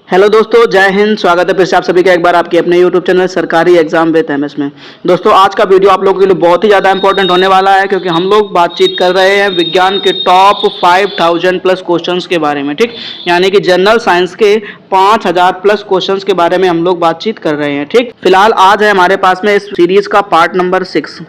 Hello दोस्तों, जय हिंद। स्वागत है फिर से आप सभी का एक बार आपके अपने यूट्यूब चैनल सरकारी एग्जाम विद एमएस में। दोस्तों, आज का वीडियो आप लोगों के लिए बहुत ही ज़्यादा इंपॉर्टेंट होने वाला है, क्योंकि हम लोग बातचीत कर रहे हैं विज्ञान के टॉप 5000 प्लस क्वेश्चंस के बारे में। ठीक, यानी कि जनरल साइंस के 5000 प्लस क्वेश्चंस के बारे में हम लोग बातचीत कर रहे हैं। ठीक, फिलहाल आज है हमारे पास में इस सीरीज का पार्ट नंबर 6।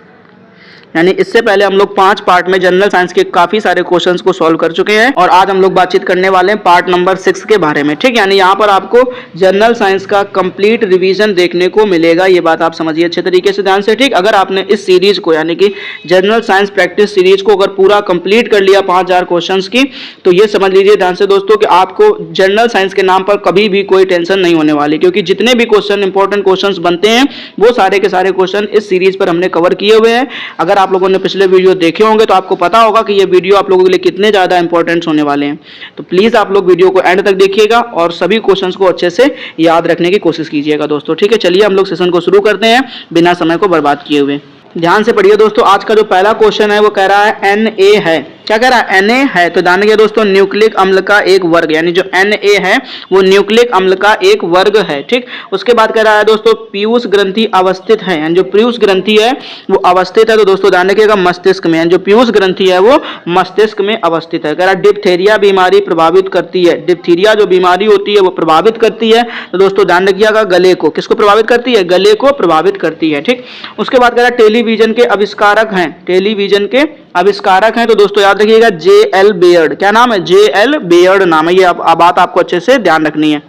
यानी इससे पहले हम लोग 5 पार्ट में जनरल साइंस के काफी सारे क्वेश्चंस को सॉल्व कर चुके हैं, और आज हम लोग बातचीत करने वाले हैं पार्ट नंबर 6 के बारे में। ठीक, यानी यहाँ पर आपको जनरल साइंस का कंप्लीट रिवीजन देखने को मिलेगा। ये बात आप समझिए अच्छे तरीके से, ध्यान से। ठीक, अगर आपने इस सीरीज को यानी कि जनरल साइंस प्रैक्टिस सीरीज को अगर पूरा कंप्लीट कर लिया 5000 क्वेश्चन की, तो ये समझ लीजिए ध्यान से दोस्तों कि आपको जनरल साइंस के नाम पर कभी भी कोई टेंशन नहीं होने वाली, क्योंकि जितने भी क्वेश्चन इंपॉर्टेंट क्वेश्चन बनते हैं वो सारे के सारे क्वेश्चन इस सीरीज पर हमने कवर किए हुए हैं। अगर आप लोगों ने पिछले वीडियो देखे होंगे तो आपको पता होगा कि ये वीडियो आप लोगों के लिए कितने ज्यादा इंपॉर्टेंट होने वाले हैं। तो प्लीज आप लोग वीडियो को एंड तक देखिएगा और सभी क्वेश्चंस को अच्छे से याद रखने की कोशिश कीजिएगा दोस्तों। ठीक है, चलिए हम लोग सेशन को शुरू करते हैं बिना समय को बर्बाद किए हुए। ध्यान से पढ़िए दोस्तों, आज का जो पहला क्वेश्चन है वो कह रहा है Na है। क्या कह रहा है? Na है। तो ध्यान रखिए दोस्तों, न्यूक्लिक अम्ल का एक वर्ग, यानी जो Na है वो न्यूक्लिक अम्ल का एक वर्ग है। ठीक, उसके बाद कह रहा है दोस्तों पीयूष ग्रंथि अवस्थित है, यानी जो पीयूष ग्रंथि है वो अवस्थित है। तो दोस्तों ध्यान रखिएगा मस्तिष्क में, यानी जो पीयूष ग्रंथि है वो मस्तिष्क में अवस्थित है। कह रहा है डिप्थेरिया बीमारी प्रभावित करती है। डिप्थीरिया जो बीमारी होती है वो प्रभावित करती है। तो दोस्तों ध्यान रखिएगा गले को, किसको प्रभावित करती है? गले को प्रभावित करती है। ठीक, उसके बाद कह रहा है टेलीविजन के आविष्कारक हैं। टेलीविजन के आविष्कारक हैं तो दोस्तों याद रखिएगा J.L. बेयर्ड। क्या नाम है? J.L. बेयर्ड नाम है। ये बात आपको अच्छे से ध्यान रखनी है।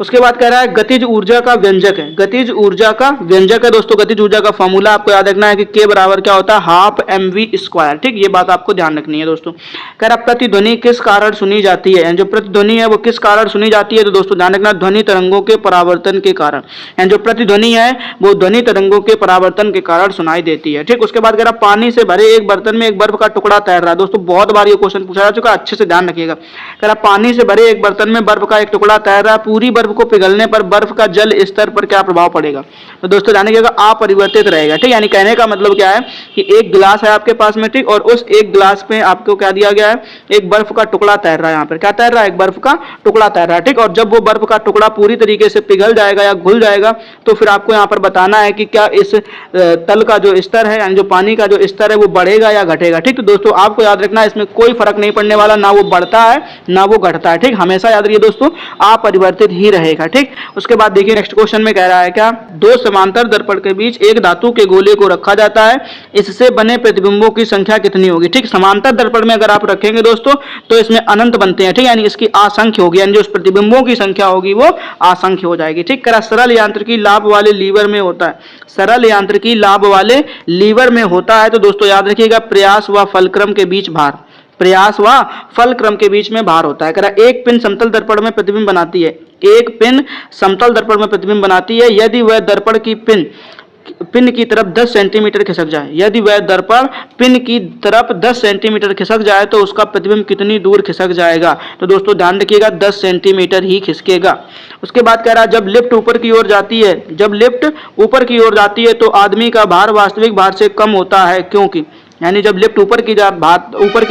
उसके बाद कह रहा है गतिज ऊर्जा का व्यंजक है। गतिज ऊर्जा का व्यंजक है दोस्तों। गतिज ऊर्जा का फॉर्मूला आपको याद रखना है कि K बराबर क्या होता है? Half mv²। ठीक, ये बात आपको ध्यान रखनी है दोस्तों। कह रहा प्रतिध्वनि किस कारण सुनी जाती है? यानी जो प्रतिध्वनि है वो किस कारण सुनी जाती है? तो दोस्तों ध्यान रखना ध्वनि तरंगों के परावर्तन के कारण। यानी जो प्रतिध्वनि है वो ध्वनि तरंगों के परावर्तन के कारण सुनाई देती है। ठीक, उसके बाद कह रहा पानी से भरे एक बर्तन में एक बर्फ का टुकड़ा तैर रहा है। दोस्तों बहुत बार ये क्वेश्चन पूछा जा चुका है, अच्छे से ध्यान रखिएगा। कह रहा पानी से भरे एक बर्तन में बर्फ का एक टुकड़ा तैर रहा है, पूरी बर्फ को पिघलने पर बर्फ का जल स्तर पर क्या प्रभाव पड़ेगा? तो दोस्तों ध्यान रखिएगा अपरिवर्तित रहेगा। ठीक, यानी कहने का मतलब क्या है कि एक गिलास है आपके पास में, ठीक, और उस एक गिलास में आपको क्या दिया गया है? एक बर्फ का टुकड़ा तैर रहा है। यहाँ पर क्या तैर रहा है? एक बर्फ का टुकड़ा तैर रहा है। ठीक, और जब वो बर्फ का टुकड़ा पूरी तरीके से पिघल जाएगा या घुल जाएगा तो फिर आपको यहाँ पर बताना है कि क्या इस तल का जो स्तर है, यानी जो पानी का जो स्तर है वो बढ़ेगा या घटेगा। ठीक, तो दोस्तों आपको याद रखना है इसमें कोई फर्क नहीं पड़ने वाला, ना वो बढ़ता है ना वो घटता है। ठीक, हमेशा याद रखिए दोस्तों अपरिवर्तित ही रहेगा। ठीक, उसके बाद देखिए नेक्स्ट क्वेश्चन में कह रहा है क्या? दो समांतर दर्पण के बीच एक धातु के गोले को रखा जाता है, इससे बने प्रतिबिंबों की संख्या कितनी होगी? ठीक, समांतर दर्पण में अगर आप रखेंगे दोस्तों तो इसमें अनंत बनते हैं। ठीक, यानी इसकी असंख्य होगी, यानी जो प्रतिबिंबों की संख्या होगी वो असंख्य हो जाएगी। ठीक, करा सरल यांत्रिकी लाभ वाले लीवर में होता है। सरल यांत्रिकी लाभ वाले लीवर में होता है तो दोस्तों याद रखिएगा प्रयास व फलक्रम के बीच भार, प्रयास व फल क्रम के बीच में भार होता है। कह रहा एक पिन समतल दर्पण में प्रतिबिंब बनाती है। एक पिन समतल दर्पण में प्रतिबिंब बनाती है यदि वह दर्पण की पिन की तरफ 10 सेंटीमीटर खिसक जाए। यदि वह दर्पण पिन की तरफ 10 सेंटीमीटर खिसक जाए तो उसका प्रतिबिंब कितनी दूर खिसक जाएगा? तो दोस्तों ध्यान रखिएगा 10 सेंटीमीटर ही खिसकेगा। उसके बाद कह रहा जब लिफ्ट ऊपर की ओर जाती है, जब लिफ्ट ऊपर की ओर जाती है तो आदमी का भार वास्तविक भार से कम होता है, क्योंकि यानी जब लिफ्ट ऊपर की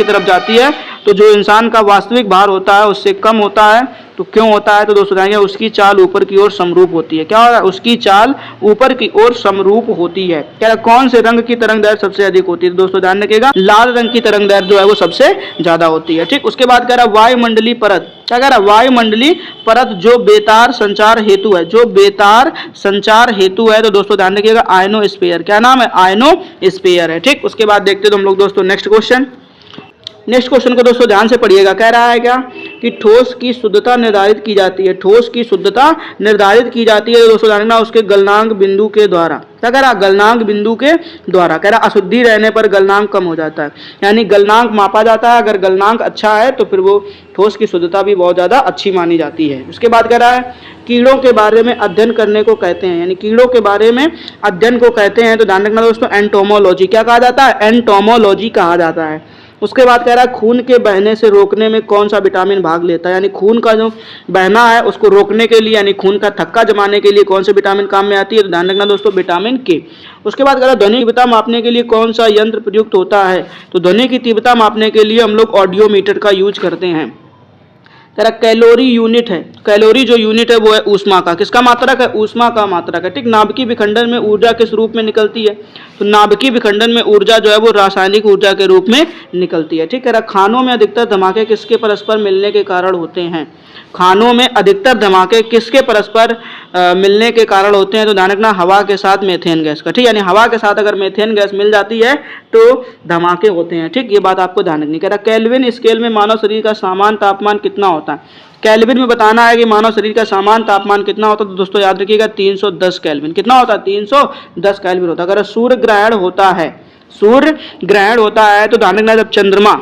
तरफ जाती है तो जो इंसान का वास्तविक भार होता है उससे कम होता है। तो क्यों होता है? तो दोस्तों जानेंगे उसकी चाल ऊपर की ओर समरूप होती है। क्या हो रहा है? उसकी चाल ऊपर की ओर समरूप होती है। क्या कौन से रंग की तरंग दैर्घ्य सबसे अधिक होती है? तो दोस्तों ध्यान रखिएगा लाल रंग की तरंग दैर्घ्य जो है वो सबसे ज्यादा होती है। ठीक, उसके बाद कह रहा है वायुमंडलीय परत। क्या कह रहा है? वायुमंडलीय परत जो बेतार संचार हेतु है, जो बेतार संचार हेतु है। तो दोस्तों ध्यान रखिएगा आयनोस्फीयर। क्या नाम है? आयनोस्फीयर है। ठीक, उसके बाद देखते हैं हम लोग दोस्तों नेक्स्ट क्वेश्चन। नेक्स्ट क्वेश्चन को दोस्तों ध्यान से पढ़िएगा। कह रहा है क्या कि ठोस की शुद्धता निर्धारित की जाती है। ठोस की शुद्धता निर्धारित की जाती है दोस्तों जानना उसके गलनांक बिंदु के द्वारा। क्या कह रहा? गलनांक बिंदु के द्वारा। कह रहा अशुद्धि रहने पर गलनांक कम हो जाता है, यानी गलनांक मापा जाता है। अगर गलनांक अच्छा है तो फिर वो ठोस की शुद्धता भी बहुत ज्यादा अच्छी मानी जाती है। उसके बाद कह रहा है कीड़ों के बारे में अध्ययन करने को कहते हैं, यानी कीड़ों के बारे में अध्ययन को कहते हैं। तो ध्यान रखना दोस्तों एंटोमोलॉजी। क्या कहा जाता है? एंटोमोलॉजी कहा जाता है। उसके बाद कह रहा है खून के बहने से रोकने में कौन सा विटामिन भाग लेता है? यानी खून का जो बहना है उसको रोकने के लिए, यानी खून का थक्का जमाने के लिए कौन सी विटामिन काम में आती है? तो ध्यान रखना दोस्तों विटामिन के। उसके बाद कह रहा है ध्वनि की तीव्रता मापने के लिए कौन सा यंत्र प्रयुक्त होता है? तो ध्वनि की तीव्रता मापने के लिए हम लोग ऑडियोमीटर का यूज करते हैं। कह रहा कैलोरी यूनिट है, कैलोरी जो यूनिट है वो है ऊष्मा का, किसका मात्रक है, ऊष्मा का मात्रक है, ठीक। नाभिकीय विखंडन में ऊर्जा किस रूप में निकलती है, तो नाभिकीय विखंडन में ऊर्जा जो है वो रासायनिक ऊर्जा के रूप में निकलती है, ठीक। कह रहा खानों में अधिकतर धमाके किसके परस्पर मिलने के कारण होते हैं, खानों में अधिकतर धमाके किसके परस्पर मिलने के कारण होते हैं, तो ध्यान रखना हवा के साथ मीथेन गैस का, ठीक। यानी हवा के साथ अगर मीथेन गैस मिल जाती है तो धमाके होते हैं, ठीक। ये बात आपको ध्यान रखनी। कह रहा केल्विन स्केल में मानव शरीर का सामान्य तापमान कितना होता है, केल्विन में बताना है कि मानव शरीर का सामान्य तापमान कितना होता है, तो दोस्तों याद रखिएगा 310 केल्विन। कितना होता है, 310 केल्विन होता है। अगर सूर्य ग्रहण होता है, सूर्य ग्रहण होता है तो ध्यान रखना जब चंद्रमा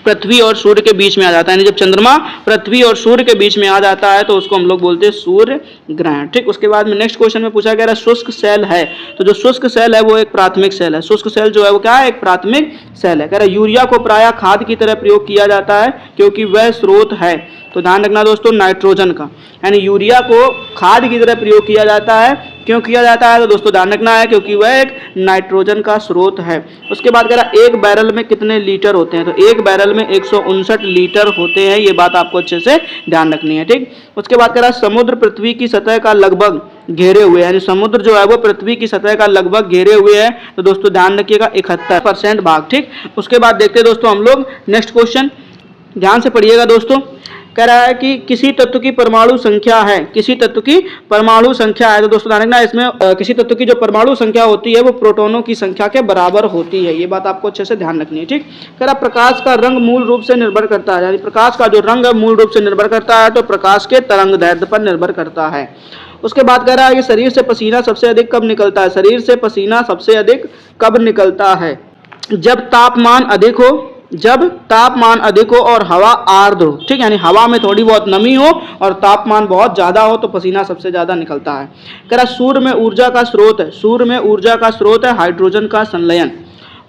पृथ्वी और सूर्य के बीच में आ जाता है, यानी जब चंद्रमा पृथ्वी और सूर्य के बीच में आ जाता है तो उसको हम लोग बोलते हैं सूर्य ग्रहण, ठीक। उसके बाद में नेक्स्ट क्वेश्चन में पूछा गया शुष्क सेल है, तो जो शुष्क सेल है वो एक प्राथमिक सेल है, शुष्क सेल जो है वो क्या है, एक प्राथमिक सेल है। कह रहा यूरिया को प्रायः खाद की तरह प्रयोग किया जाता है क्योंकि वह स्रोत है, तो ध्यान रखना दोस्तों नाइट्रोजन का, यानी यूरिया को खाद की तरह प्रयोग किया जाता है, क्यों किया जाता है, तो दोस्तों ध्यान रखना है क्योंकि वह एक नाइट्रोजन का स्रोत है। उसके बाद कह रहा एक बैरल में कितने लीटर होते हैं, तो एक बैरल में 159 लीटर होते हैं, ये बात आपको अच्छे से ध्यान रखनी है, ठीक। उसके बाद कह रहा समुद्र पृथ्वी की सतह का लगभग घेरे हुए, यानी समुद्र जो है वो पृथ्वी की सतह का लगभग घेरे हुए है, तो दोस्तों ध्यान रखिएगा 71% भाग, ठीक। उसके बाद देखते हैं दोस्तों हम लोग नेक्स्ट क्वेश्चन, ध्यान से पढ़िएगा दोस्तों। कह रहा है कि किसी तत्व की परमाणु संख्या है, किसी तत्व की परमाणु संख्या है, तो दोस्तों ध्यान रखना इसमें किसी तत्व की जो परमाणु संख्या होती है वो प्रोटॉनों की संख्या के बराबर होती है, ये बात आपको अच्छे से ध्यान रखनी है, ठीक। कह रहा प्रकाश का रंग मूल रूप से निर्भर करता है, यानी प्रकाश का जो रंग है मूल रूप से निर्भर करता है तो प्रकाश के तरंग दैर्ध्य पर निर्भर करता है। उसके बाद कह रहा है कि शरीर से पसीना सबसे अधिक कब निकलता है, शरीर से पसीना सबसे अधिक कब निकलता है, जब तापमान अधिक हो, जब तापमान अधिक हो और हवा आर्द्र हो, ठीक। यानी हवा में थोड़ी बहुत नमी हो और तापमान बहुत ज्यादा हो तो पसीना सबसे ज्यादा निकलता है। कह रहा सूर्य में ऊर्जा का स्रोत है, सूर्य में ऊर्जा का स्रोत है हाइड्रोजन का संलयन।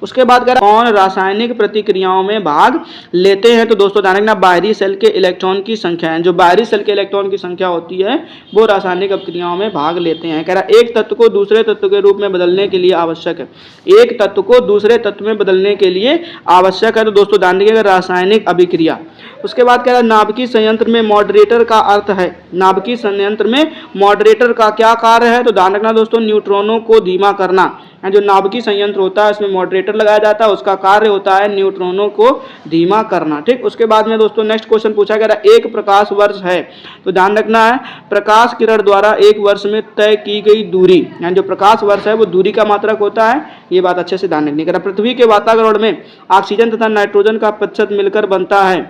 उसके बाद कह रहा कौन रासायनिक प्रतिक्रियाओं में भाग लेते हैं, तो दोस्तों ध्यान रखना बाहरी सेल के इलेक्ट्रॉन की संख्या है, जो बाहरी सेल के इलेक्ट्रॉन की संख्या होती है वो रासायनिक प्रतिक्रियाओं में भाग लेते हैं। कह रहा एक तत्व को दूसरे तत्व के रूप में बदलने के लिए आवश्यक है, एक तत्व को दूसरे तत्व में बदलने के लिए आवश्यक है, तो दोस्तों ध्यान रखिएगा रासायनिक अभिक्रिया। उसके बाद कह रहा नाभिकीय संयंत्र में मॉडरेटर का अर्थ है, नाभिकीय संयंत्र में मॉडरेटर का क्या कार्य है, तो ध्यान रखना दोस्तों न्यूट्रॉनों को धीमा करना, जो नाभिकीय संयंत्र होता है उसमें मॉडरेटर लगाया जाता है, उसका कार्य होता है न्यूट्रॉनों को धीमा करना, ठीक। उसके बाद में दोस्तों नेक्स्ट क्वेश्चन पूछा गया एक प्रकाश वर्ष है, तो ध्यान रखना है प्रकाश किरण द्वारा एक वर्ष में तय की गई दूरी, यानी जो प्रकाश वर्ष है वो दूरी का मात्रक होता है, ये बात अच्छे से ध्यान रखनी है। पृथ्वी के वातावरण में ऑक्सीजन तथा नाइट्रोजन का प्रतिशत मिलकर बनता है,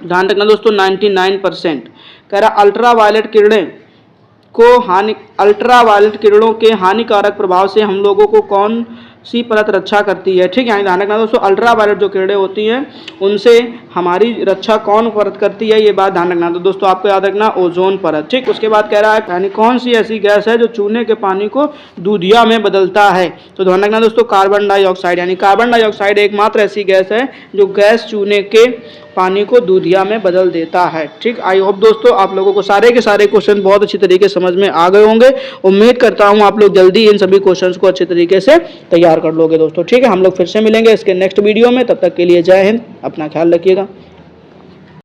ध्यान रखना दोस्तों 99%। कह रहा अल्ट्रावायलेट किरणें अल्ट्रावायलेट किरणों के हानिकारक प्रभाव से हम लोगों को कौन सी परत रक्षा करती है, ठीक है। ध्यान रखना दोस्तों अल्ट्रावायलेट जो किरणें होती हैं उनसे हमारी रक्षा कौन परत करती है, ये बात ध्यान रखना, तो दोस्तों आपको याद रखना ओजोन परत, ठीक। उसके बाद कह रहा है यानी कौन सी ऐसी गैस है जो चूने के पानी को दूधिया में बदलता है, तो ध्यान रखना दोस्तों कार्बन डाइऑक्साइड, यानी कार्बन डाइऑक्साइड एकमात्र ऐसी गैस है जो गैस चूने के पानी को दूधिया में बदल देता है, ठीक। आई होप दोस्तों आप लोगों को सारे के सारे क्वेश्चन बहुत अच्छी तरीके से समझ में आ गए होंगे, उम्मीद करता हूं आप लोग जल्दी इन सभी क्वेश्चंस को अच्छे तरीके से तैयार कर लोगे दोस्तों, ठीक है। हम लोग फिर से मिलेंगे इसके नेक्स्ट वीडियो में, तब तक के लिए जय हिंद, अपना ख्याल रखिएगा।